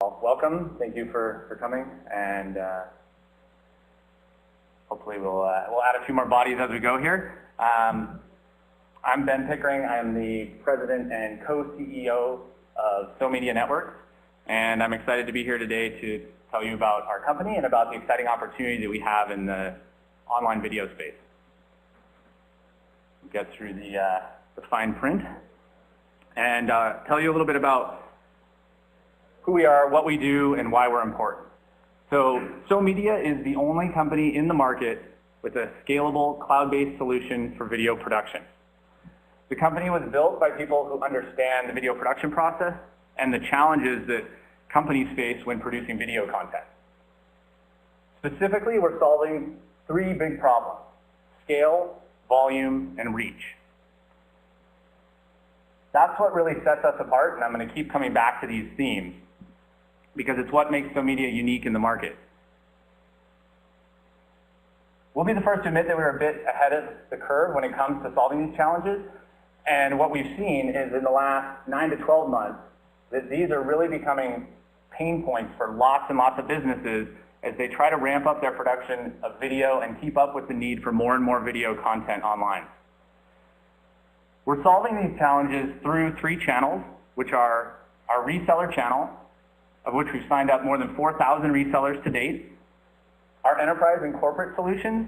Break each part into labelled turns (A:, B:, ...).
A: Welcome. Thank you for coming, and hopefully we'll add a few more bodies as we go here. I'm Ben Pickering. I'm the president and co-CEO of SoMedia Networks, and I'm excited to be here today to tell you about our company and about the exciting opportunity that we have in the online video space. Get through the fine print and tell you a little bit about who we are, what we do, and why we're important. So SoMedia is the only company in the market with a scalable cloud-based solution for video production. The company was built by people who understand the video production process and the challenges that companies face when producing video content. Specifically, we're solving three big problems: scale, volume, and reach. That's what really sets us apart, and I'm going to keep coming back to these themes because it's what makes SoMedia unique in the market. We'll be the first to admit that we're a bit ahead of the curve when it comes to solving these challenges, and what we've seen is in the last 9 to 12 months that these are really becoming pain points for lots and lots of businesses as they try to ramp up their production of video and keep up with the need for more and more video content online. We're solving these challenges through three channels, which are our reseller channel, of which we've signed up more than 4,000 resellers to date, our enterprise and corporate solutions,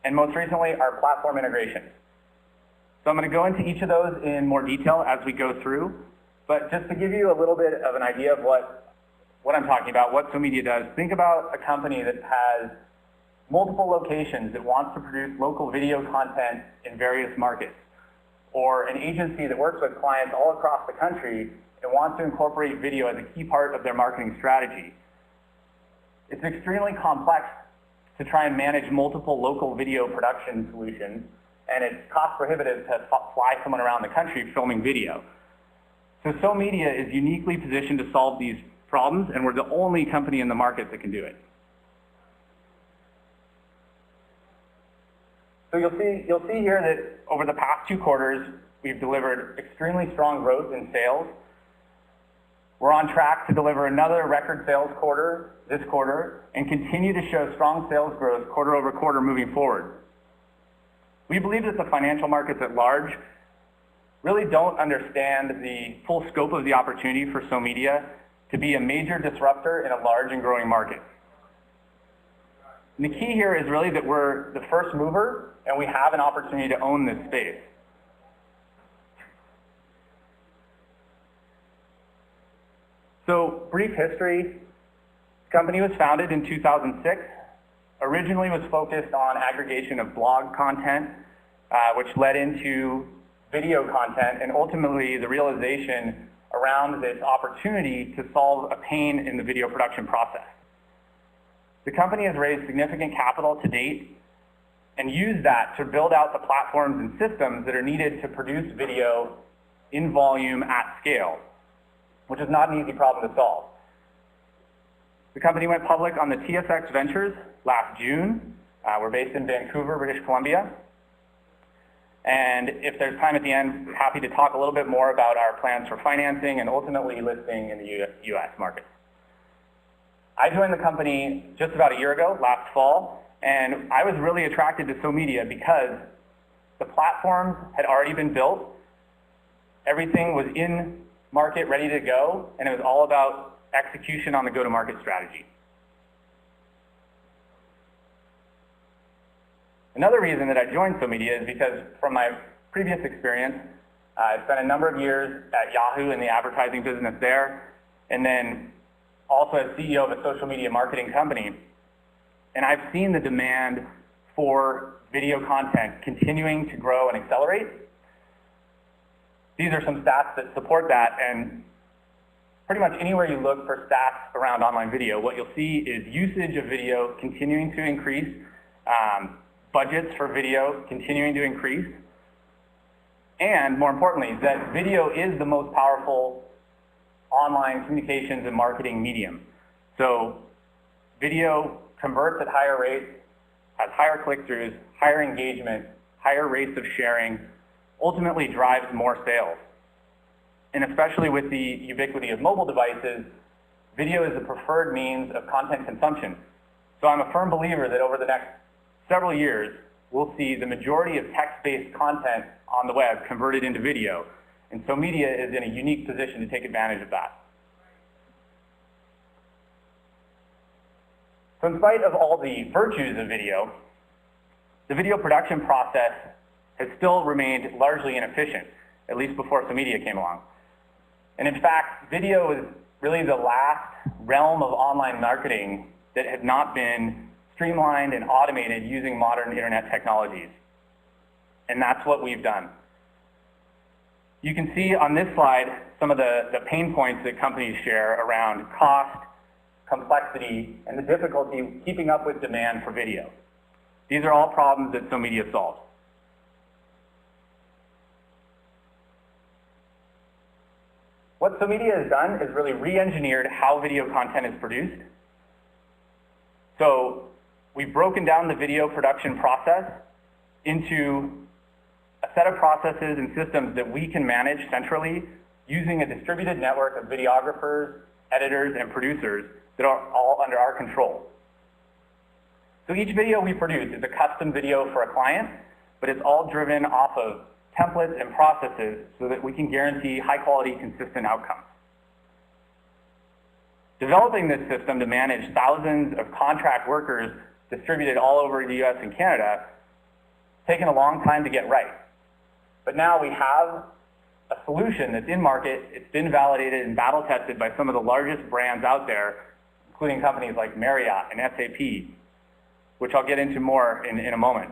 A: and most recently, our platform integrations. So I'm going to go into each of those in more detail as we go through, but just to give you a little bit of an idea of what I'm talking about, what SoMedia does, think about a company that has multiple locations that wants to produce local video content in various markets, or an agency that works with clients all across the country and wants to incorporate video as a key part of their marketing strategy. It's extremely complex to try and manage multiple local video production solutions, and it's cost prohibitive to fly someone around the country filming video. So SoMedia is uniquely positioned to solve these problems, and we're the only company in the market that can do it. So you'll see here that over the past 2 quarters, we've delivered extremely strong growth in sales. We're on track to deliver another record sales quarter this quarter and continue to show strong sales growth quarter over quarter moving forward. We believe that the financial markets at large really don't understand the full scope of the opportunity for SoMedia to be a major disruptor in a large and growing market. And the key here is really that we're the first mover and we have an opportunity to own this space. So, brief history. The company was founded in 2006. Originally was focused on aggregation of blog content, which led into video content, and ultimately the realization around this opportunity to solve a pain in the video production process. The company has raised significant capital to date and used that to build out the platforms and systems that are needed to produce video in volume at scale, which is not an easy problem to solve. The company went public on the TSX Ventures last June. We're based in Vancouver, British Columbia. And if there's time at the end, happy to talk a little bit more about our plans for financing and ultimately listing in the US market. I joined the company just about a year ago, last fall, and I was really attracted to SoMedia because the platforms had already been built, everything was in market, ready to go, and it was all about execution on the go-to-market strategy. Another reason that I joined SoMedia is because from my previous experience, I spent a number of years at Yahoo in the advertising business there, and then also as CEO of a social media marketing company. And I've seen the demand for video content continuing to grow and accelerate. These are some stats that support that, and pretty much anywhere you look for stats around online video, what you'll see is usage of video continuing to increase, budgets for video continuing to increase, and more importantly, that video is the most powerful online communications and marketing medium. So video converts at higher rates, has higher click-throughs, higher engagement, higher rates of sharing, ultimately drives more sales. And especially with the ubiquity of mobile devices, video is the preferred means of content consumption. So I'm a firm believer that over the next several years, we'll see the majority of text-based content on the web converted into video. And SoMedia is in a unique position to take advantage of that. So in spite of all the virtues of video, the video production process has still remained largely inefficient, at least before SoMedia came along. And in fact, video is really the last realm of online marketing that has not been streamlined and automated using modern internet technologies. And that's what we've done. You can see on this slide some of the pain points that companies share around cost, complexity, and the difficulty keeping up with demand for video. These are all problems that SoMedia solves. What SoMedia has done is really re-engineered how video content is produced. So we've broken down the video production process into a set of processes and systems that we can manage centrally using a distributed network of videographers, editors, and producers that are all under our control. So each video we produce is a custom video for a client, but it's all driven off of templates and processes so that we can guarantee high-quality, consistent outcomes. Developing this system to manage thousands of contract workers distributed all over the US and Canada has taken a long time to get right. But now we have a solution that's in market. It's been validated and battle tested by some of the largest brands out there, including companies like Marriott and SAP, which I'll get into more in a moment.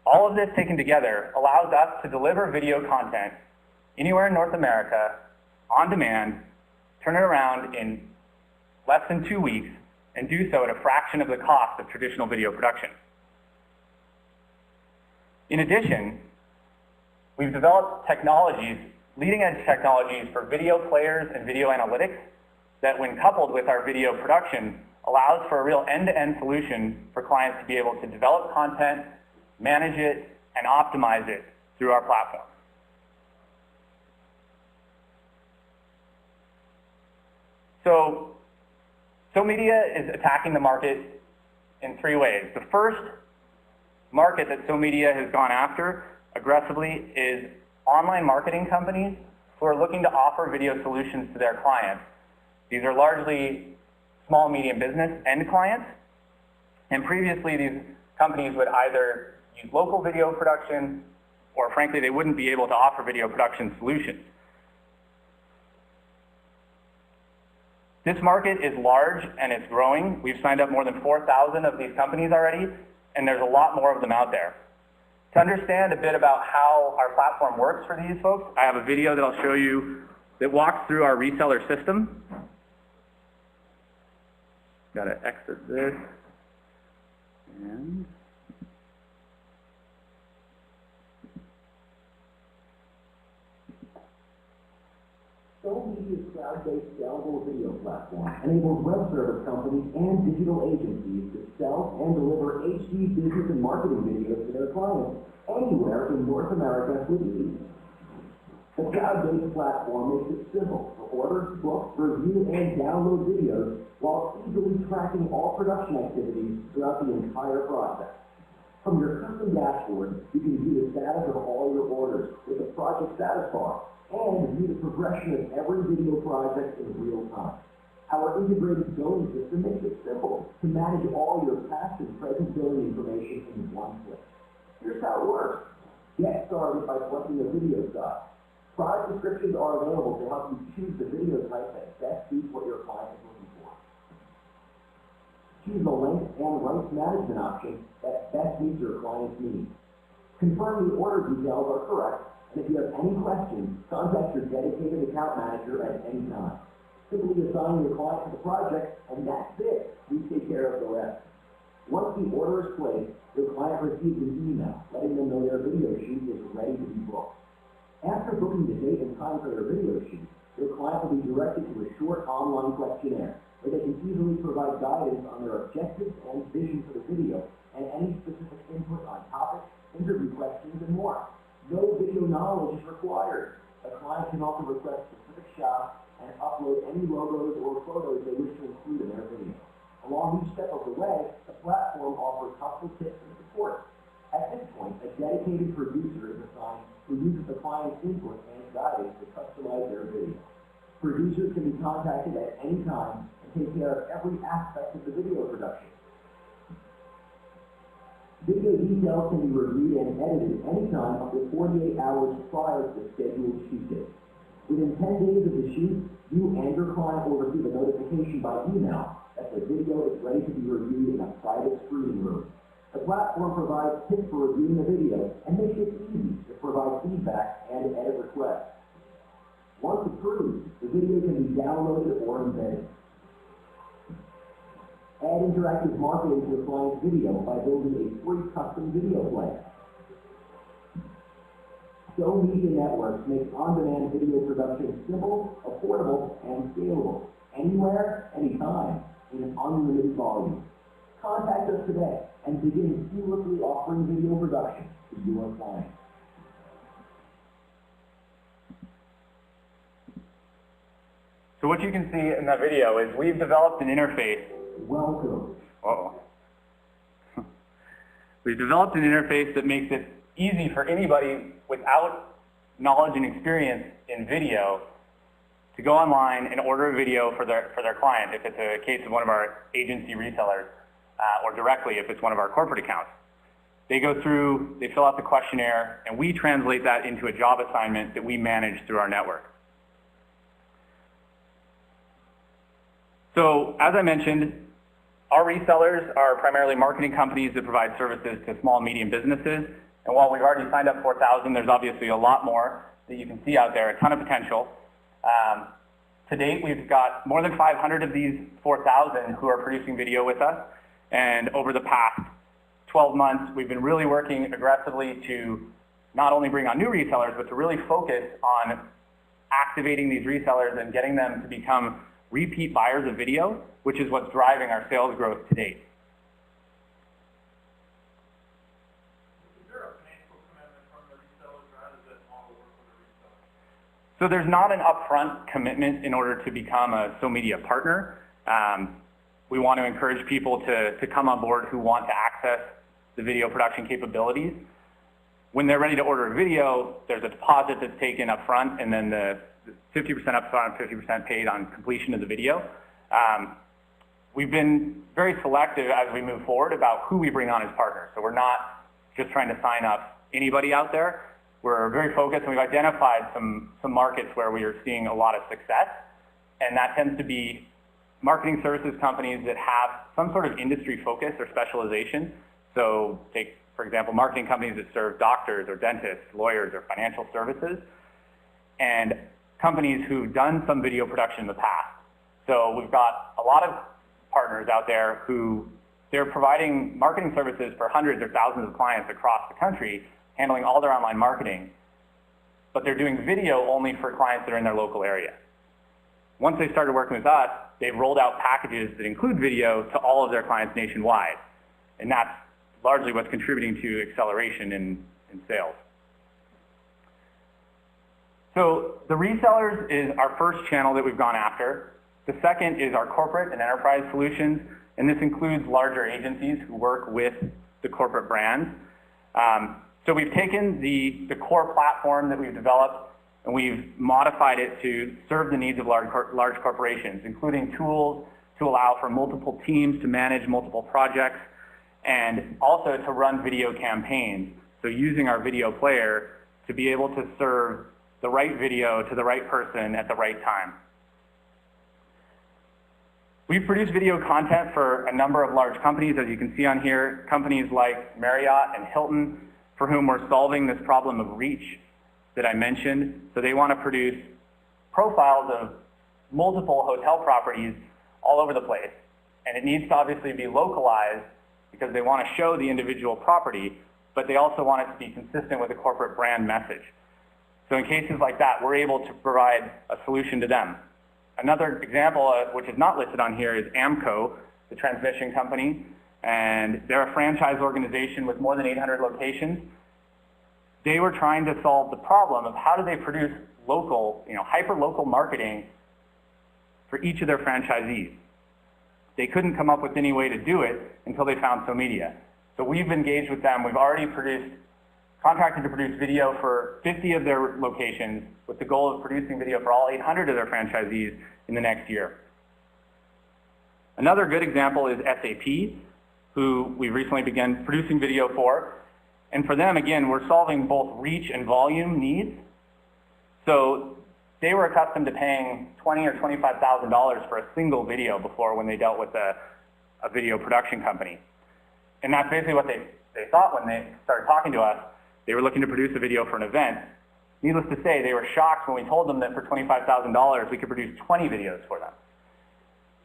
A: All of this taken together allows us to deliver video content anywhere in North America, on demand, turn it around in less than 2 weeks, and do so at a fraction of the cost of traditional video production. In addition, we've developed technologies, leading-edge technologies for video players and video analytics that, when coupled with our video production, allows for a real end-to-end solution for clients to be able to develop content, manage it, and optimize it through our platform. So SoMedia is attacking the market in 3 ways. The first market that SoMedia has gone after aggressively is online marketing companies who are looking to offer video solutions to their clients. These are largely small, medium business end clients. And previously, these companies would either use local video production, or frankly, they wouldn't be able to offer video production solutions. This market is large and it's growing. We've signed up more than 4,000 of these companies already, and there's a lot more of them out there. To understand a bit about how our platform works for these folks, I have a video that I'll show you that walks through our reseller system. Got to exit this. And
B: SoMedia's cloud-based scalable video platform enables web service companies and digital agencies to sell and deliver HD business and marketing videos to their clients anywhere in North America with ease. The cloud-based platform makes it simple to order, book, review, and download videos while easily tracking all production activities throughout the entire process. From your custom dashboard, you can view the status of all your orders with the project status bar, and view the progression of every video project in real time. Our integrated billing system makes it simple to manage all your past and present billing information in one place. Here's how it works. Get started by selecting the video style. Product descriptions are available to help you choose the video type that best suits what your client is looking for. Choose the length and rights management option that best meets your client's needs. Confirm the order details are correct. And if you have any questions, contact your dedicated account manager at any time. Simply assign your client to the project, and that's it. We take care of the rest. Once the order is placed, your client receives an email letting them know their video shoot is ready to be booked. After booking the date and time for their video shoot, your client will be directed to a short online questionnaire where they can easily provide guidance on their objectives and vision for the video and any specific input on topics, interview questions, and more. No video knowledge is required. A client can also request specific shots and upload any logos or photos they wish to include in their video. Along each step of the way, the platform offers helpful tips and support. At this point, a dedicated producer is assigned who uses the client's input and guidance to customize their video. Producers can be contacted at any time and take care of every aspect of the video production. Video details can be reviewed and edited anytime up to 48 hours prior to the scheduled shoot date. Within 10 days of the shoot, you and your client will receive a notification by email that the video is ready to be reviewed in a private screening room. The platform provides tips for reviewing the video and makes it easy to provide feedback and edit requests. Once approved, the video can be downloaded or embedded. Add interactive marketing to a client's video by building a free custom video plan. SoMedia Networks makes on-demand video production simple, affordable, and scalable, anywhere, anytime, in unlimited volume. Contact us today and begin seamlessly offering video production to your clients.
A: So what you can see in that video is we've developed an interface.
B: Welcome.
A: We've developed an interface that makes it easy for anybody without knowledge and experience in video to go online and order a video for their client, if it's a case of one of our agency resellers, or directly if it's one of our corporate accounts. They go through, they fill out the questionnaire, and we translate that into a job assignment that we manage through our network. So, as I mentioned, our resellers are primarily marketing companies that provide services to small and medium businesses. And while we've already signed up 4,000, there's obviously a lot more that you can see out there, a ton of potential. To date, we've got more than 500 of these 4,000 who are producing video with us. And over the past 12 months, we've been really working aggressively to not only bring on new resellers, but to really focus on activating these resellers and getting them to become repeat buyers of video, which is what's driving our sales growth to date.
C: Is there a financial commitment from the resellers, or how does that model work with the resellers?
A: So there's not an upfront commitment in order to become a SoMedia partner. We want to encourage people to come on board who want to access the video production capabilities. When they're ready to order a video, there's a deposit that's taken up front, and then the 50% upfront, 50% paid on completion of the video. We've been very selective as we move forward about who we bring on as partners. So we're not just trying to sign up anybody out there. We're very focused, and we've identified some markets where we are seeing a lot of success, and that tends to be marketing services companies that have some sort of industry focus or specialization. So take, for example, marketing companies that serve doctors or dentists, lawyers, or financial services, and companies who've done some video production in the past. So we've got a lot of partners out there who they're providing marketing services for hundreds or thousands of clients across the country, handling all their online marketing, but they're doing video only for clients that are in their local area. Once they started working with us, they've rolled out packages that include video to all of their clients nationwide. And that's largely what's contributing to acceleration in sales. So the resellers is our first channel that we've gone after. The second is our corporate and enterprise solutions, and this includes larger agencies who work with the corporate brands. So we've taken the core platform that we've developed, and we've modified it to serve the needs of large corporations, including tools to allow for multiple teams to manage multiple projects, and also to run video campaigns. So using our video player to be able to serve the right video to the right person at the right time. We've produced video content for a number of large companies, as you can see on here, companies like Marriott and Hilton, for whom we're solving this problem of reach that I mentioned. So they want to produce profiles of multiple hotel properties all over the place. And it needs to obviously be localized because they want to show the individual property, but they also want it to be consistent with the corporate brand message. So in cases like that, we're able to provide a solution to them. Another example, which is not listed on here, is AMCO, the transmission company, and they're a franchise organization with more than 800 locations. They were trying to solve the problem of how do they produce local, hyper-local marketing for each of their franchisees. They couldn't come up with any way to do it until they found SoMedia. So we've engaged with them. We've already contracted to produce video for 50 of their locations with the goal of producing video for all 800 of their franchisees in the next year. Another good example is SAP, who we recently began producing video for. And for them, again, we're solving both reach and volume needs. So they were accustomed to paying $20,000 or $25,000 for a single video before when they dealt with a video production company. And that's basically what they thought when they started talking to us. They were looking to produce a video for an event. Needless to say, they were shocked when we told them that for $25,000, we could produce 20 videos for them.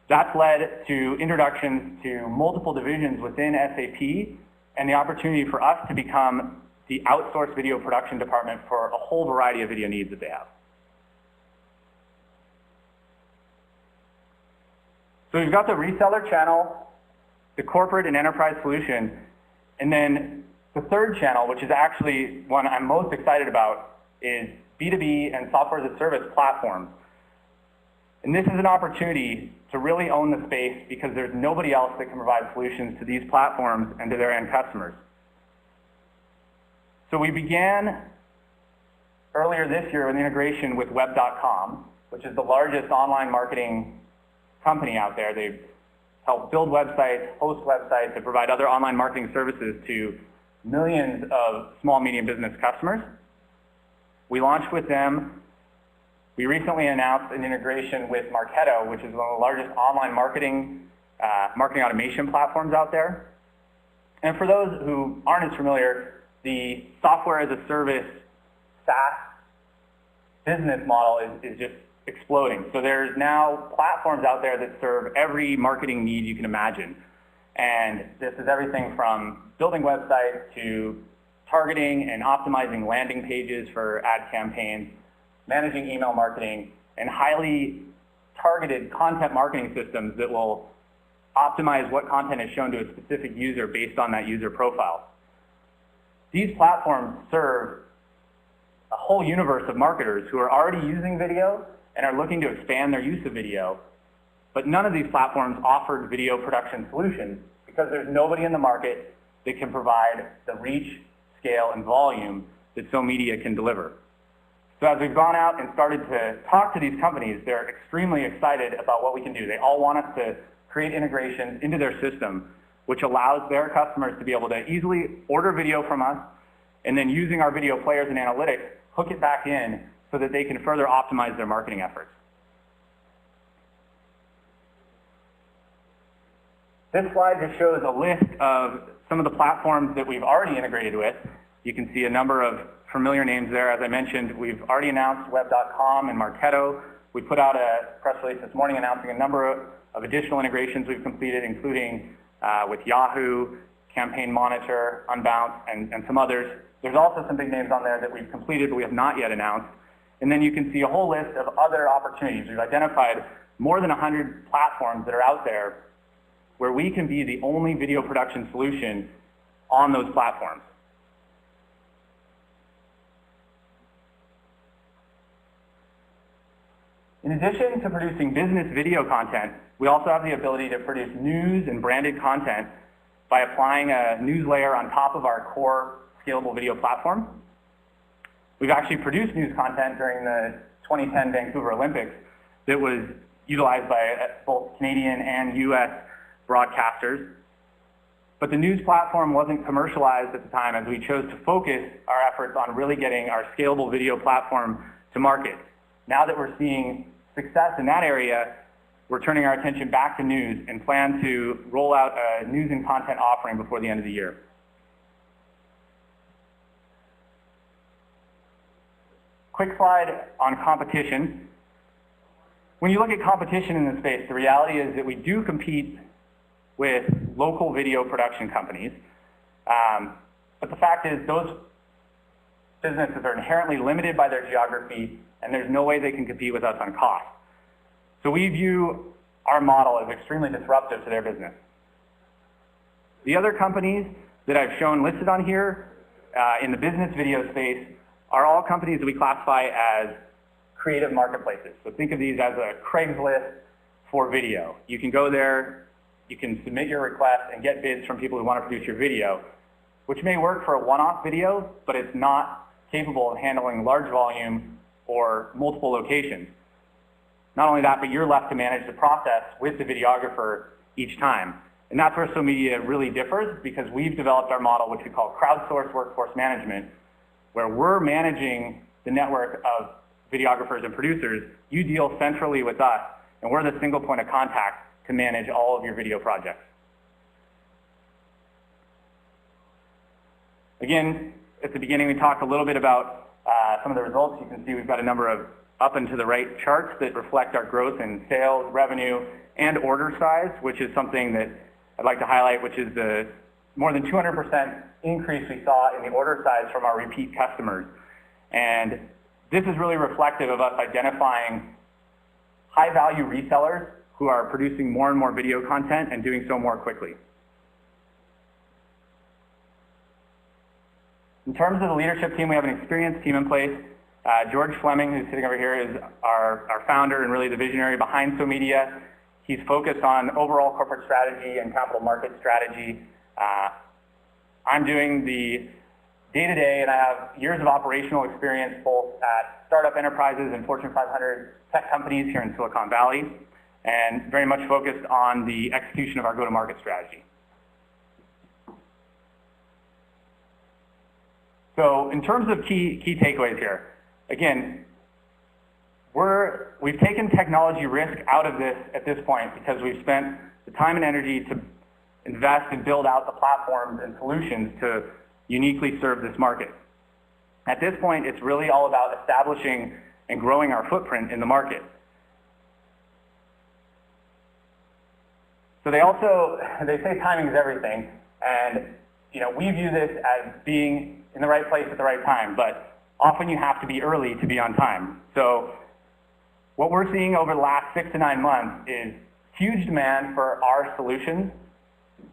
A: That's led to introductions to multiple divisions within SAP and the opportunity for us to become the outsourced video production department for a whole variety of video needs that they have. So we've got the reseller channel, the corporate and enterprise solution, and then the third channel, which is actually one I'm most excited about, is B2B and software as a service platforms. And this is an opportunity to really own the space because there's nobody else that can provide solutions to these platforms and to their end customers. So we began earlier this year with an integration with web.com, which is the largest online marketing company out there. They help build websites, host websites, and provide other online marketing services to millions of small, medium business customers. We launched with them. We recently announced an integration with Marketo, which is one of the largest online marketing automation platforms out there. And for those who aren't as familiar, the software as a service SaaS business model is just exploding. So there's now platforms out there that serve every marketing need you can imagine. And this is everything from building websites to targeting and optimizing landing pages for ad campaigns, managing email marketing, and highly targeted content marketing systems that will optimize what content is shown to a specific user based on that user profile. These platforms serve a whole universe of marketers who are already using video and are looking to expand their use of video, but none of these platforms offered video production solutions because there's nobody in the market that can provide the reach, scale, and volume that SoMedia can deliver. So as we've gone out and started to talk to these companies, they're extremely excited about what we can do. They all want us to create integrations into their system, which allows their customers to be able to easily order video from us, and then using our video players and analytics, hook it back in so that they can further optimize their marketing efforts. This slide just shows a list of some of the platforms that we've already integrated with. You can see a number of familiar names there. As I mentioned, we've already announced web.com and Marketo. We put out a press release this morning announcing a number of additional integrations we've completed, including with Yahoo, Campaign Monitor, Unbounce, and some others. There's also some big names on there that we've completed but we have not yet announced. And then you can see a whole list of other opportunities. We've identified more than 100 platforms that are out there where we can be the only video production solution on those platforms. In addition to producing business video content, we also have the ability to produce news and branded content by applying a news layer on top of our core scalable video platform. We've actually produced news content during the 2010 Vancouver Olympics that was utilized by both Canadian and US broadcasters. But the news platform wasn't commercialized at the time as we chose to focus our efforts on really getting our scalable video platform to market. Now that we're seeing success in that area, we're turning our attention back to news and plan to roll out a news and content offering before the end of the year. Quick slide on competition. When you look at competition in this space, the reality is that we do compete with local video production companies. But the fact is those businesses are inherently limited by their geography, and there's no way they can compete with us on cost. So we view our model as extremely disruptive to their business. The other companies that I've shown listed on here in the business video space are all companies that we classify as creative marketplaces. So think of these as a Craigslist, for video. You can go there, you can submit your request and get bids from people who want to produce your video, which may work for a one-off video, but it's not capable of handling large volume or multiple locations. Not only that, but you're left to manage the process with the videographer each time. And that's where SoMedia really differs, because we've developed our model, which we call crowdsourced workforce management, where we're managing the network of videographers and producers. You deal centrally with us, and we're the single point of contact to manage all of your video projects. Again, at the beginning, we talked a little bit about some of the results. You can see we've got a number of up and to the right charts that reflect our growth in sales, revenue, and order size, which is something that I'd like to highlight, which is the more than 200% increase we saw in the order size from our repeat customers. And this is really reflective of us identifying high-value resellers who are producing more and more video content and doing so more quickly. In terms of the leadership team, we have an experienced team in place. George Fleming, who's sitting over here, is our founder and really the visionary behind SoMedia. He's focused on overall corporate strategy and capital market strategy. I'm doing the day-to-day, and I have years of operational experience both at startup enterprises and Fortune 500 tech companies here in Silicon Valley, and very much focused on the execution of our go-to-market strategy. So in terms of key takeaways here, again, we've taken technology risk out of this at this point because we've spent the time and energy to invest and build out the platforms and solutions to uniquely serve this market. At this point, it's really all about establishing and growing our footprint in the market. So they say timing is everything, and we view this as being in the right place at the right time, but often you have to be early to be on time. So what we're seeing over the last 6 to 9 months is huge demand for our solutions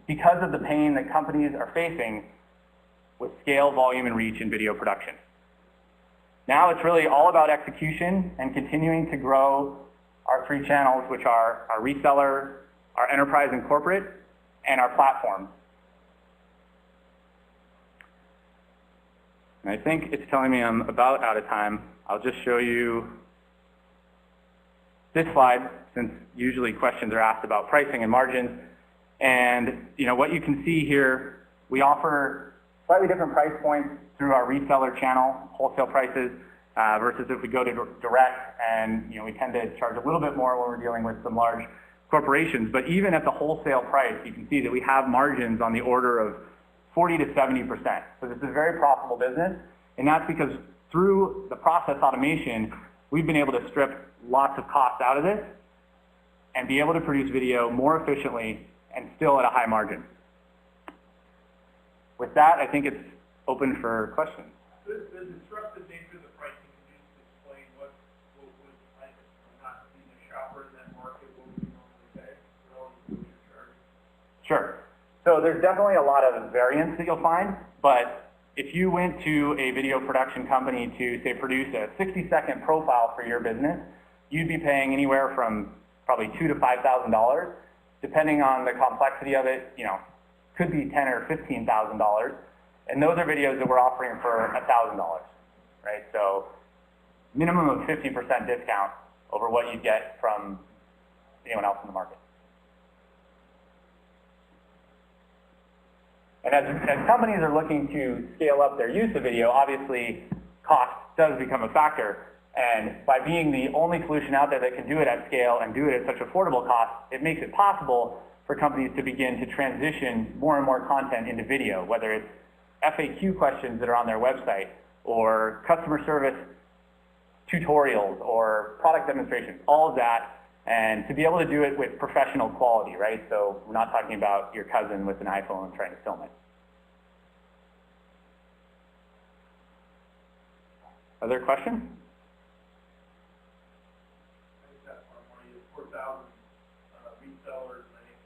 A: because of the pain that companies are facing with scale, volume, and reach in video production. Now it's really all about execution and continuing to grow our 3 channels, which are our reseller, our enterprise and corporate, and our platform. And I think it's telling me I'm about out of time. I'll just show you this slide, since usually questions are asked about pricing and margins. And what you can see here, we offer slightly different price points through our reseller channel, wholesale prices, versus if we go to direct, and we tend to charge a little bit more when we're dealing with some large corporations. But even at the wholesale price, you can see that we have margins on the order of 40 to 70%. So this is a very profitable business, and that's because through the process automation, we've been able to strip lots of costs out of this and be able to produce video more efficiently and still at a high margin. With that, I think it's open for questions.
C: The disruptive nature of the pricing, can you just explain what would, like, not being a shopper in that market, what would you normally pay relative to what you're charging?
A: Sure. So there's definitely a lot of variance that you'll find, but if you went to a video production company to, say, produce a 60-second profile for your business, you'd be paying anywhere from probably $2,000 to $5,000, depending on the complexity of it. Could be $10,000 or $15,000, and those are videos that we're offering for $1,000, right? So minimum of 50% discount over what you get from anyone else in the market. And as companies are looking to scale up their use of video, obviously cost does become a factor. And by being the only solution out there that can do it at scale and do it at such affordable cost, it makes it possible for companies to begin to transition more and more content into video, whether it's FAQ questions that are on their website, or customer service tutorials, or product demonstrations, all of that, and to be able to do it with professional quality, right? So we're not talking about your cousin with an iPhone trying to film it. Other questions?
C: I think that's part of money, 4,000 resellers, and I think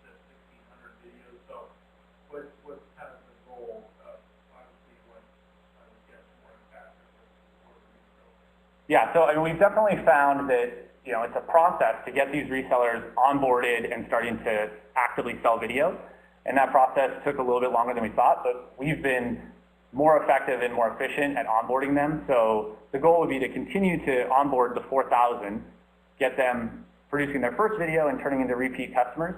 C: that's 1,600 videos. So what's kind of the goal of, obviously, what I would guess more impactful for the resellers?
A: Yeah, so we've definitely found that you know, it's a process to get these resellers onboarded and starting to actively sell video. And that process took a little bit longer than we thought, but we've been more effective and more efficient at onboarding them. So the goal would be to continue to onboard the 4,000, get them producing their first video and turning into repeat customers.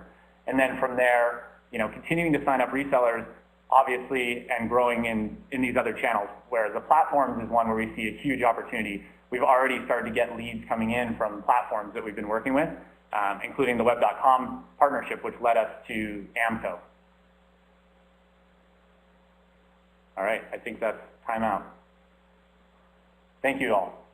A: And then from there, you know, continuing to sign up resellers, obviously, and growing in these other channels, whereas the platforms is one where we see a huge opportunity. We've already started to get leads coming in from platforms that we've been working with, including the Web.com partnership, which led us to AMCO. All right, I think that's time out. Thank you all.